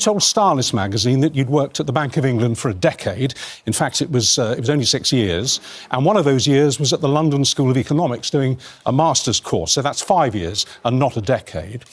Told Stylist magazine that you'd worked at the Bank of England for a decade. In fact, it was only 6 years. And one of those years was at the London School of Economics doing a master's course. So that's 5 years and not a decade.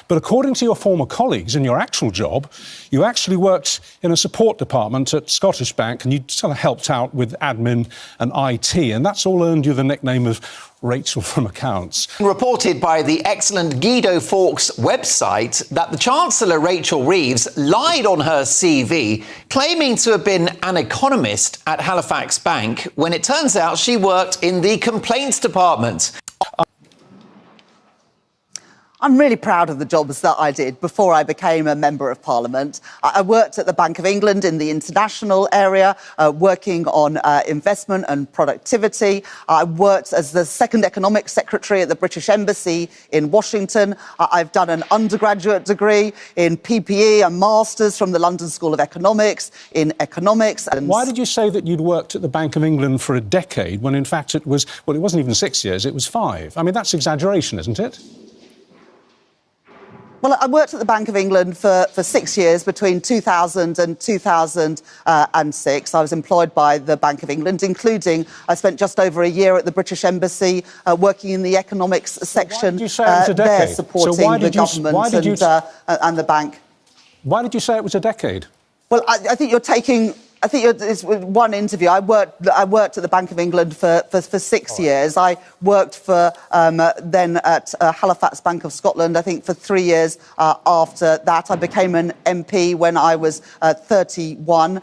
But according to your former colleagues in your actual job, you actually worked in a support department at Scottish Bank and you sort of helped out with admin and IT. And that's all earned you the nickname of Rachel from Accounts. Reported by the excellent Guido Fawkes website that the Chancellor Rachel Reeves lied on her CV, claiming to have been an economist at Halifax Bank, when it turns out she worked in the complaints department. I'm really proud of the jobs that I did before I became a Member of Parliament. I worked at the Bank of England in the international area, working on investment and productivity. I worked as the second economics secretary at the British Embassy in Washington. I've done an undergraduate degree in PPE, a master's from the London School of Economics in economics. And why did you say that you'd worked at the Bank of England for a decade when in fact it was, well, it wasn't even 6 years, it was 5? I mean, that's exaggeration, isn't it? Well, I worked at the Bank of England for 6 years, between 2000 and 2006. I was employed by the Bank of England, including I spent just over a year at the British Embassy working in the economics section there, supporting the government and the bank. Why did you say it was a decade? Well, I think you're taking... it's one interview. I worked at the Bank of England for 6 years. I worked for then at Halifax Bank of Scotland, I think, for 3 years after that. I became an MP when I was 31.